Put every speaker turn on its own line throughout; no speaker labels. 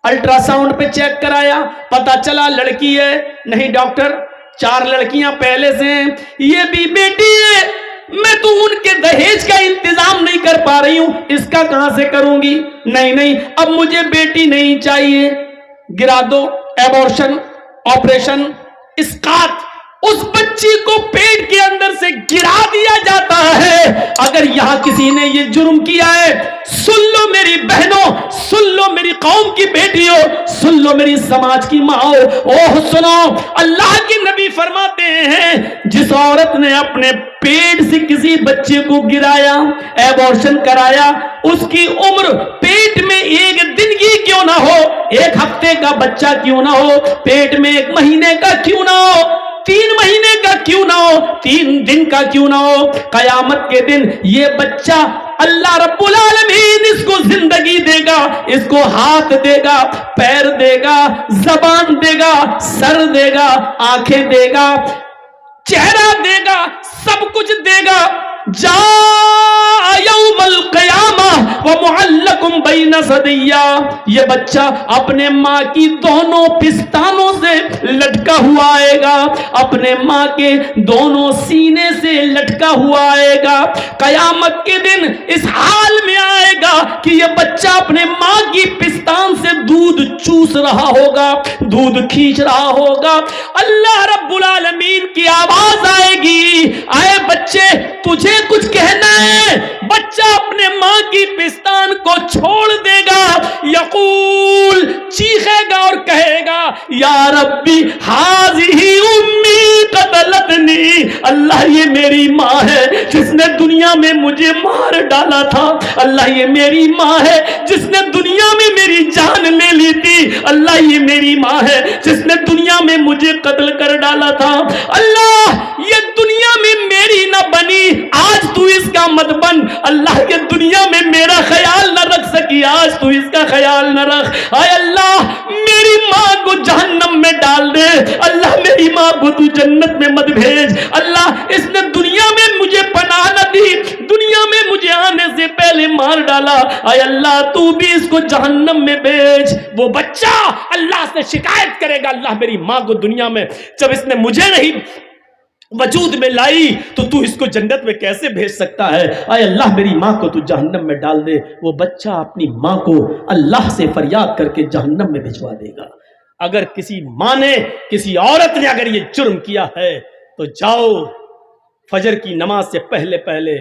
Ultra sound پہ check کرایا، پتا چلا لڑکی ہے. نہیں ڈاکٹر 4 لڑکیاں پہلے سے ہیں، یہ بھی بیٹی ہے، میں تو ان کے دہیج کا انتظام نہیں کر پا رہی ہوں، اس کا کہاں سے کروں گی؟ نہیں اب مجھے بیٹی نہیں چاہیے، گرا دو، ایبورشن، آپریشن، اسقاط. اس بچی کو پیٹ کے اندر سے گرا دیا جاتا ہے. اگر یہاں کسی نے یہ جرم کیا ہے، سن لو میری بہنوں، سن لو میری قوم کی بیٹیوں، سن لو میری سماج کی ماں، اوہ سنو، اللہ کے نبی فرماتے ہیں جس عورت نے اپنے پیٹ سے کسی بچے کو گرایا، ایبورشن کرایا، اس کی عمر پیٹ میں 1 دن کی کیوں نہ ہو، 1 ہفتے کا بچہ کیوں نہ ہو، پیٹ میں 1 مہینے کا کیوں نہ ہو، 3 مہینے کا کیوں نہ ہو، 3 دن کا کیوں نہ ہو، قیامت کے دن یہ بچہ اللہ رب العالمین اس کو زندگی دے گا، اس کو ہاتھ دے گا، پیر دے گا، زبان دے گا، سر دے گا، آنکھیں دے گا، چہرہ دے گا، سب کچھ دے گا. جاء یوم القیامہ ومعلق بین ثدیہ، یہ بچہ اپنے ماں کی دونوں پستانوں سے لٹکا ہوا آئے گا، اپنے ماں کے دونوں سینے سے لٹکا ہوا آئے گا. قیامت کے دن اس حال میں آئے گا کہ یہ بچہ اپنے ماں کی پستان سے دودھ چوس رہا ہوگا، دودھ کھینچ رہا ہوگا. اللہ رب العالمین کی آواز آئے گی، آئے بچے تجھے کچھ کہنا ہے؟ بچہ اپنے ماں کی پستان کو چھوڑ دے گا، یقول، چیخے گا اور کہے گا یا ربی ہذہ امی قتلتنی، اللہ یہ میری ماں ہے جس نے دنیا میں مجھے مار ڈالا تھا، اللہ یہ میری ماں ہے جس نے دنیا میں میری جان لے لی تھی، اللہ یہ میری ماں ہے جس نے دنیا میں مجھے قتل کر ڈالا تھا. اللہ یہ دنیا میں میری نہ بنی، آج تو اس کا مت بن. اللہ یہ دنیا میں میرا خیال نہ رکھ سکی، آج تو اس کا خیال نہ رکھ. اے اللہ میری ماں کو جہنم میں ڈال دے، اللہ میری ماں کو تو جنت میں مت بھیج. اللہ اس نے دنیا میں مجھے پناہ نہ دی، دنیا میں مجھے آنے سے پہلے مار ڈالا، اے اللہ تو بھی اس کو جہنم میں بھیج. وہ بچہ اللہ سے شکایت کرے گا، اللہ میری ماں کو دنیا میں جب اس نے مجھے نہیں وجود میں لائی تو اس کو جنت میں کیسے بھیج سکتا ہے؟ اے اللہ میری ماں کو تو جہنم میں ڈال دے. وہ بچہ اپنی ماں کو اللہ سے فریاد کر کے جہنم میں بھجوا دے گا. اگر کسی ماں نے، کسی عورت نے اگر یہ جرم کیا ہے تو جاؤ فجر کی نماز سے پہلے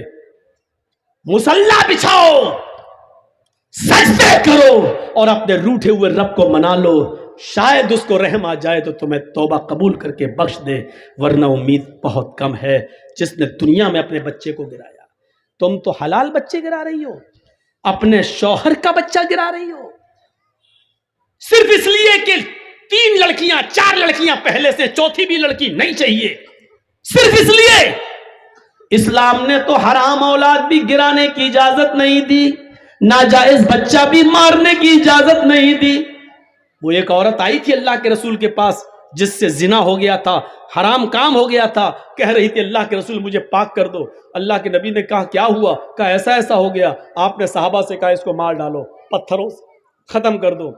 مصلی بچھاؤ، سجدے کرو اور اپنے روٹھے ہوئے رب کو منا لو، شاید اس کو رحم آ جائے تو تمہیں توبہ قبول کر کے بخش دے، ورنہ امید بہت کم ہے. جس نے دنیا میں اپنے بچے کو گرایا، تم تو حلال بچے گرا رہی ہو، اپنے شوہر کا بچہ گرا رہی ہو، صرف اس لیے کہ 3 لڑکیاں 4 لڑکیاں پہلے سے، 4تھی بھی لڑکی نہیں چاہیے، صرف اس لیے. اسلام نے تو حرام اولاد بھی گرانے کی اجازت نہیں دی، ناجائز بچہ بھی مارنے کی اجازت نہیں دی. وہ ایک عورت آئی تھی اللہ کے رسول کے پاس جس سے زنا ہو گیا تھا، حرام کام ہو گیا تھا، کہہ رہی تھی اللہ کے رسول مجھے پاک کر دو. اللہ کے نبی نے کہا کیا ہوا؟ کہا ایسا ہو گیا. آپ نے صحابہ سے کہا اس کو مار ڈالو، پتھروں سے ختم کر دو.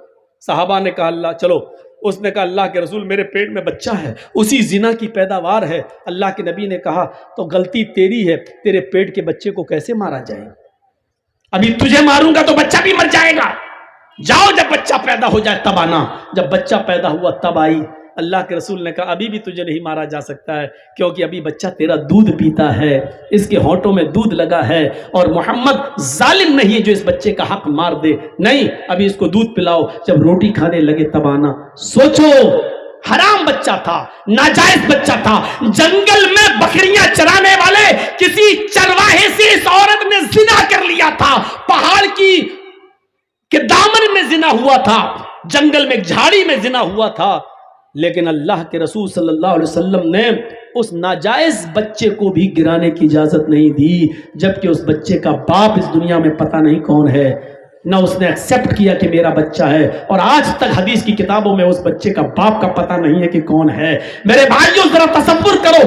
صحابہ نے کہا اللہ چلو. اس نے کہا اللہ کے رسول میرے پیٹ میں بچہ ہے، اسی زنا کی پیداوار ہے. اللہ کے نبی نے کہا تو غلطی تیری ہے، تیرے پیٹ کے بچے کو کیسے مارا جائے؟ ابھی تجھے ماروں گا تو بچہ بھی مر جائے گا. جاؤ جب بچہ پیدا ہو جائے تب آنا. جب بچہ پیدا ہوا تب آئی. اللہ کے رسول نے کہا ابھی بھی تجھے نہیں مارا جا سکتا ہے کیونکہ ابھی بچہ تیرا دودھ پیتا ہے، اس کے ہونٹوں میں دودھ لگا ہے، اور محمد ظالم نہیں ہے جو اس بچے کا حق مار دے. نہیں، ابھی اس کو دودھ پلاؤ، جب روٹی کھانے لگے تب آنا. سوچو، حرام بچہ تھا، ناجائز بچہ تھا، جنگل میں بکریاں چرانے والے کسی چرواہے سے اس عورت نے زنا کر لیا تھا، پہاڑ کی کہ دامن میں زنا ہوا تھا، جنگل میں جھاڑی میں زنا ہوا تھا. لیکن اللہ کے رسول صلی اللہ علیہ وسلم نے اس ناجائز بچے کو بھی گرانے کی اجازت نہیں دی، جبکہ اس بچے کا باپ اس دنیا میں پتہ نہیں کون ہے، نہ اس نے ایکسپٹ کیا کہ میرا بچہ ہے، اور آج تک حدیث کی کتابوں میں اس بچے کا باپ کا پتہ نہیں ہے کہ کون ہے. میرے بھائیوں ذرا تصور کرو،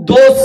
2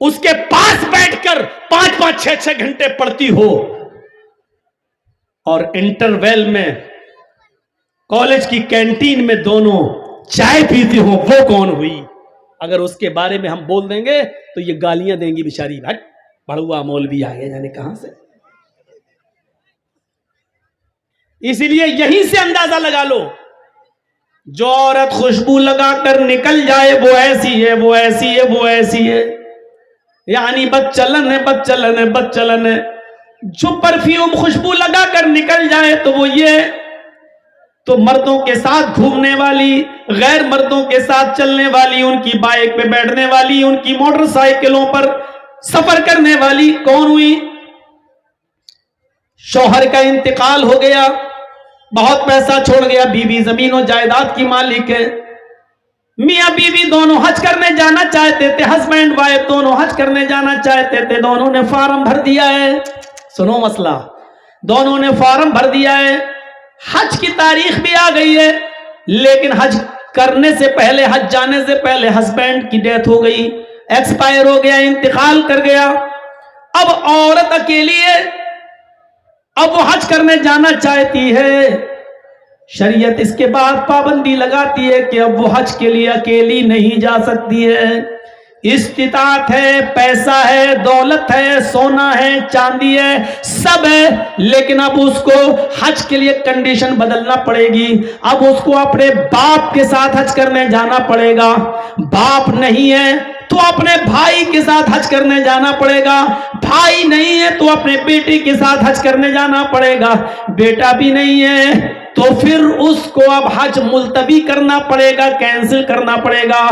اس کے پاس بیٹھ کر 5-5 6-6 گھنٹے پڑھتی ہو اور انٹرویل میں کالج کی کینٹین میں دونوں چائے پیتی ہو، وہ کون ہوئی؟ اگر اس کے بارے میں ہم بول دیں گے تو یہ گالیاں دیں گی بیچاری، ہٹ بڑھوا مولوی آ گیا جانے کہاں سے۔ اسی لیے یہیں سے اندازہ لگا لو، جو عورت خوشبو لگا کر نکل جائے وہ ایسی ہے، وہ ایسی ہے، وہ ایسی ہے، یعنی بدچلن ہے، بدچلن ہے، بدچلن ہے۔ جو پرفیوم خوشبو لگا کر نکل جائے تو وہ یہ تو مردوں کے ساتھ گھومنے والی، غیر مردوں کے ساتھ چلنے والی، ان کی بائک پہ بیٹھنے والی، ان کی موٹر سائیکلوں پر سفر کرنے والی کون ہوئی؟ شوہر کا انتقال ہو گیا، بہت پیسہ چھوڑ گیا، بیوی زمین و جائیداد کی مالک ہے، میاں بیوی دونوں حج کرنے جانا چاہتے تھے، ہسبینڈ وائف دونوں حج کرنے جانا چاہتے تھے، دونوں نے فارم بھر دیا ہے، سنو مسئلہ، دونوں نے فارم بھر دیا ہے، حج کی تاریخ بھی آ گئی ہے، لیکن حج کرنے سے پہلے، حج جانے سے پہلے ہسبینڈ کی ڈیتھ ہو گئی، ایکسپائر ہو گیا، انتقال کر گیا، اب عورت اکیلی ہے، اب وہ حج کرنے جانا چاہتی ہے، شریعت اس کے بعد پابندی لگاتی ہے کہ اب وہ حج کے لیے اکیلی نہیں جا سکتی ہے، استطاعت ہے، پیسہ ہے، دولت ہے، سونا ہے، چاندی ہے، سب ہے، لیکن اب اس کو حج کے لیے کنڈیشن بدلنا پڑے گی، اب اس کو اپنے باپ کے ساتھ حج کرنے جانا پڑے گا، باپ نہیں ہے تو اپنے بھائی کے ساتھ حج کرنے جانا پڑے گا، بھائی نہیں ہے تو اپنے بیٹے کے ساتھ حج کرنے جانا پڑے گا، بیٹا بھی نہیں ہے تو پھر اس کو اب حج ملتوی کرنا پڑے گا، کینسل کرنا پڑے گا۔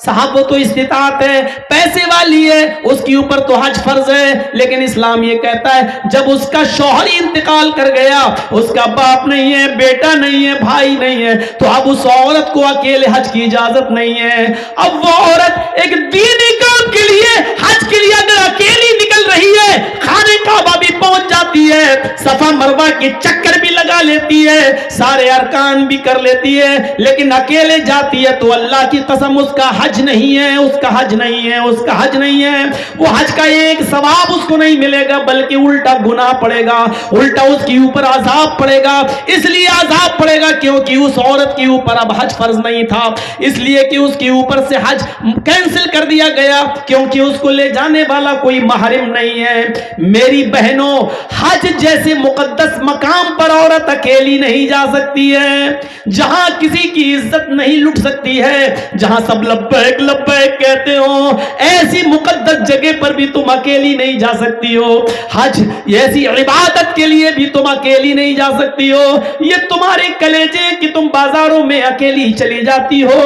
صاحب وہ تو استطاعت ہے، پیسے والی ہے، اس کے اوپر تو حج فرض ہے، لیکن اسلام یہ کہتا ہے جب اس کا شوہر انتقال کر گیا، اس کا باپ نہیں ہے، بیٹا نہیں ہے، بھائی نہیں ہے، تو اب اس عورت کو اکیلے حج کی اجازت نہیں ہے۔ اب وہ عورت ایک دینی کام کے لیے، حج کے لیے اگر اکیلی نکل رہی ہے، خانہ کعبہ بھی پہنچ جاتی ہے، صفا مروہ کے چکر بھی لگا لیتی ہے، سارے ارکان بھی کر لیتی ہے، لیکن اکیلے جاتی ہے تو اللہ کی قسم اس کا حج نہیں ہے، اس کا حج نہیں ہے، اس کا حج نہیں ہے، وہ حج کا ایک ثواب اس کو نہیں ملے گا، بلکہ الٹا گناہ پڑے گا، الٹا اس کے اوپر عذاب پڑے گا۔ اس لیے عذاب پڑے گا کیونکہ اس عورت کے اوپر اب حج فرض نہیں تھا، اس لیے کہ اس کے اوپر سے حج کینسل کر دیا گیا، کیونکہ اس کو لے جانے والا کوئی محرم نہیں ہے۔ میری بہنوں، حج جیسے مقدس مقام پر عورت اکیلی نہیں جا سکتی ہے، جہاں کسی کی عزت نہیں لٹ سکتی ہے، جہاں سب لبیک لبیک کہتے ہو، ایسی مقدس جگہ پر بھی تم اکیلی نہیں جا سکتی ہو، حج ایسی عبادت کے لیے بھی تم اکیلی نہیں جا سکتی ہو، یہ تمہارے کلیجے کہ تم بازاروں میں اکیلی چلی جاتی ہو،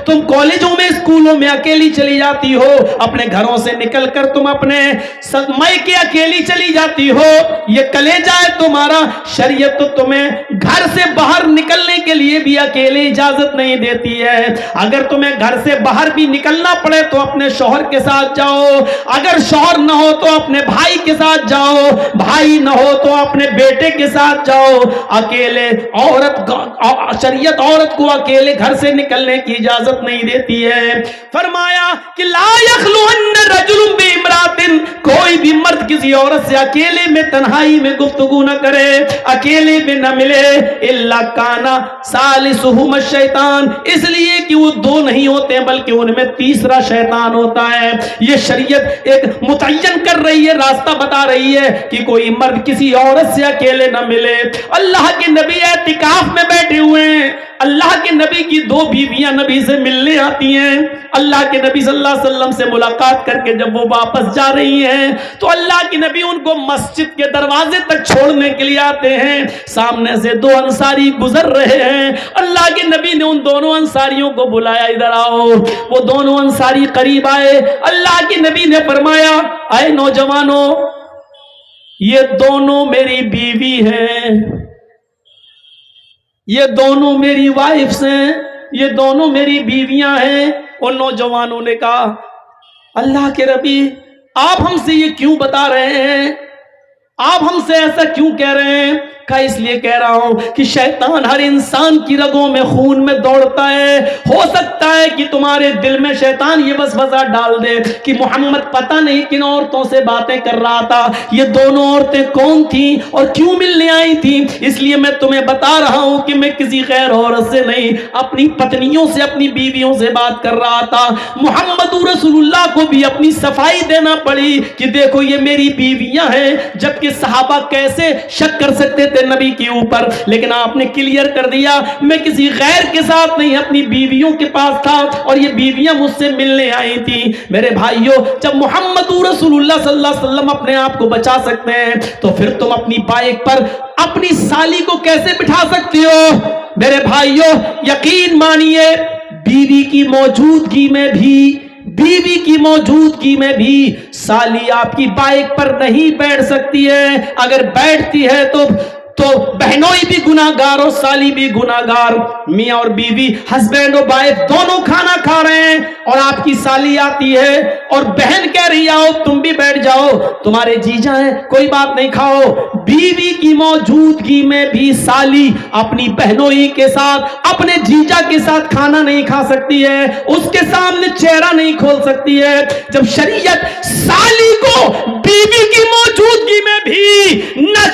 تم کالجوں میں اسکولوں میں اکیلی چلی جاتی ہو، اپنے گھروں سے نکل کر تم اپنے میکے اکیلی چلی جاتی ہو، یہ کلیجہ ہے تمہارا۔ شریعت تو تمہیں گھر سے باہر نکلنے کے لیے بھی اکیلے اجازت نہیں دیتی ہے، اگر تمہیں گھر سے باہر بھی نکلنا پڑے تو اپنے شوہر کے ساتھ جاؤ، اگر شوہر نہ ہو تو اپنے بھائی کے ساتھ جاؤ، بھائی نہ ہو تو اپنے بیٹے کے ساتھ جاؤ، اکیلے شریعت عورت کو اکیلے گھر سے نکلنے کی اجازت نہیں دیتی ہے۔ فرمایا کہ لا یخلون رجل بامرأۃ، کوئی بھی مرد کسی عورت سے اکیلے میں تنہائی میں گفتگو نہ کرے، اکیلے میں نہ ملے، الا کان ثالثہما الشیطان، اس لیے کہ وہ دو نہیں ہوتے بلکہ ان میں تیسرا شیطان ہوتا ہے۔ یہ شریعت ایک متعین کر رہی ہے، راستہ بتا رہی ہے کہ کوئی مرد کسی عورت سے اکیلے نہ ملے۔ اللہ کے نبی اعتکاف میں بیٹھے ہوئے ہیں، اللہ کے نبی کی دو بیویاں نبی سے ملنے آتی ہیں، اللہ کے نبی صلی اللہ علیہ وسلم سے ملاقات کر کے جب وہ واپس جا رہی ہیں تو اللہ کے نبی ان کو مسجد کے دروازے تک چھوڑنے کے لیے آتے ہیں، سامنے سے دو انصاری گزر رہے ہیں، اللہ کے نبی نے ان دونوں انصاریوں کو بلایا، ادھر آؤ۔ وہ دونوں انصاری قریب آئے، اللہ کے نبی نے فرمایا اے نوجوانوں، یہ دونوں میری بیوی ہیں، یہ دونوں میری وائفز ہیں، یہ دونوں میری بیویاں ہیں۔ ان نوجوانوں نے کہا اللہ کے نبی آپ ہم سے یہ کیوں بتا رہے ہیں، آپ ہم سے ایسا کیوں کہہ رہے ہیں؟ لکھا اس لیے کہہ رہا ہوں کہ شیطان ہر انسان کی رگوں میں خون میں دوڑتا ہے. ہو سکتا ہے کہ تمہارے دل میں شیطان یہ وسوسہ ڈال دے کہ محمد پتہ نہیں کن عورتوں سے باتیں کر رہا تھا, یہ دونوں عورتیں کون تھیں اور کیوں ملنے آئی تھیں. اس لیے میں تمہیں بتا رہا ہوں کہ میں کسی غیر عورت سے نہیں, اپنی پتنیوں سے, اپنی بیویوں سے بات کر رہا تھا. محمد رسول اللہ کو بھی اپنی صفائی دینا پڑی کہ دیکھو یہ میری بیویاں ہیں, جبکہ صحابہ کیسے شک کر سکتے تھے نبی کے اوپر, لیکن آپ نے کلیئر کر دیا میں کسی غیر کے ساتھ نہیں, اپنی بیویوں کے پاس تھا اور یہ بیویاں مجھ سے ملنے آئی تھی. میرے بھائیوں, جب محمد رسول اللہ صلی اللہ علیہ وسلم اپنے آپ کو بچا سکتے ہیں تو پھر تم اپنی بائک پر اپنی سالی کو کیسے بٹھا سکتے ہو؟ میرے بھائیوں یقین مانیے, بیوی کی موجودگی میں بھی سالی آپ کی بائک پر نہیں بیٹھ سکتی ہے. اگر بیٹھتی ہے تو بہنوئی بھی گناہگار اور سالی بھی گناہگار. میاں اور بیوی, ہسبینڈ اور وائف دونوں کھانا کھا رہے ہیں اور آپ کی سالی آتی ہے اور بہن کہہ رہی آؤ تم بھی بیٹھ جاؤ, تمہارے جیجا ہیں کوئی بات نہیں کھاؤ. بیوی کی موجودگی میں بھی سالی اپنی بہنوئی کے ساتھ, اپنے جیجا کے ساتھ کھانا نہیں کھا سکتی ہے, اس کے سامنے چہرہ نہیں کھول سکتی ہے. جب شریعت سالی کو بیوی کی موجودگی میں بھی نہ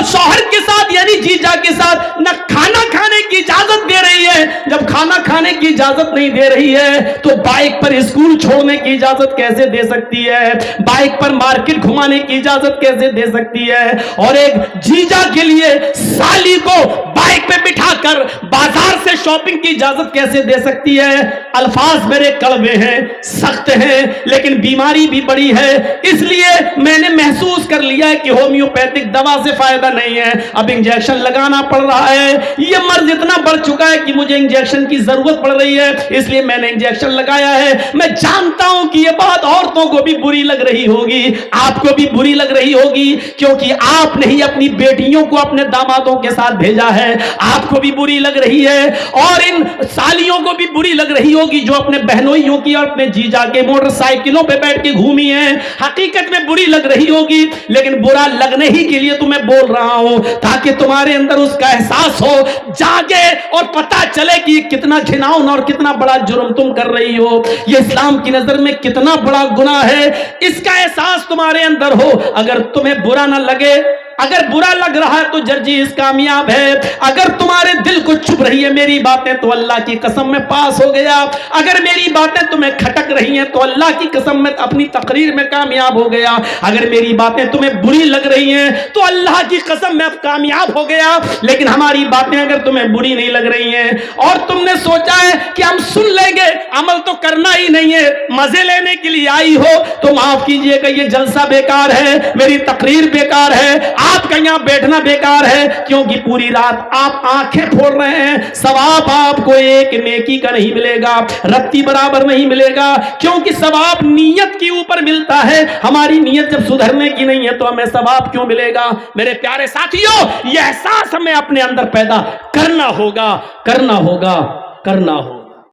شوہر کے ساتھ یعنی جیجا کے ساتھ نہ کھانا کھانے کی اجازت دے رہی ہے, جب کھانا کھانے کی اجازت نہیں دے رہی ہے تو بائک پر اسکول چھوڑنے کی اجازت کیسے دے سکتی ہے, بائک پر مارکیٹ گھمانے کی اجازت کیسے دے سکتی ہے. اور ایک جیجا کے لیے سالی کو بائک پہ بٹھا کر بازار سے شاپنگ کی اجازت کیسے دے سکتی ہے. الفاظ میرے کڑوے ہیں, سخت ہیں, لیکن بیماری بھی بڑی ہے. اس لیے میں نے محسوس کر لیا ہے کہ ہومیوپیتھک دوا سے فائدہ نہیں ہے, اب انجیکشن لگانا پڑ رہا ہے. یہ مرض اتنا بڑھ چکا ہے کہ مجھے انجیکشن کی ضرورت پڑ رہی ہے, اس لیے میں نے انجیکشن لگایا ہے. میں جانتا ہوں کہ یہ بات عورتوں کو بھی بری لگ رہی ہوگی, آپ کو بھی بری لگ رہی ہوگی, کیونکہ آپ نے ہی اپنی بیٹیوں کو اپنے دامادوں کے ساتھ بھیجا ہے. آپ کو بھی بری لگ رہی ہے اور ان سالیوں کو بھی بری لگ رہی ہوگی جو اپنے بہنوئیوں کی اور اپنے جیجا کے موٹر سائیکلوں پہ بیٹھ کے گھومی ہیں. حقیقت میں بری لگ رہی ہوگی, لیکن برا لگنے ہی کے لیے تمہیں بول رہا ہوں تاکہ تمہارے اندر اس کا احساس ہو, جاگے اور پتہ چلے کہ یہ کتنا گھناؤنا اور کتنا بڑا جرم تم کر رہی ہو, یہ اسلام کی نظر میں کتنا بڑا گناہ ہے, اس کا احساس تمہارے اندر ہو. اگر تمہیں برا نہ لگے, اگر برا لگ رہا ہے تو جرجیز کامیاب ہے. اگر تمہارے دل کو چبھ رہی ہے میری باتیں تو اللہ کی قسم میں پاس ہو گیا. اگر میری باتیں تمہیں کھٹک رہی ہیں تو اللہ کی قسم میں اپنی تقریر میں کامیاب ہو گیا. اگر میری باتیں تمہیں بری لگ رہی ہیں تو اللہ کی قسم میں اب کامیاب ہو گیا. لیکن ہماری باتیں اگر تمہیں بری نہیں لگ رہی ہیں اور تم نے سوچا ہے کہ ہم سن لیں گے, عمل تو کرنا ہی نہیں ہے, مزے لینے کے لیے آئی ہو, تو معاف کیجئے کہ یہ جلسہ بیکار ہے, میری تقریر بیکار ہے, آپ کا یہاں بیٹھنا بیکار ہے, کیونکہ پوری رات آپ آنکھیں پھوڑ رہے ہیں. ثواب آپ کو ایک نیکی کا نہیں ملے گا, رتی برابر نہیں ملے گا, کیونکہ ثواب نیت کے اوپر ملتا ہے. ہماری نیت جب سدھرنے کی نہیں ہے تو ہمیں ثواب کیوں ملے گا؟ میرے پیارے ساتھیوں, یہ احساس ہمیں اپنے اندر پیدا کرنا ہوگا.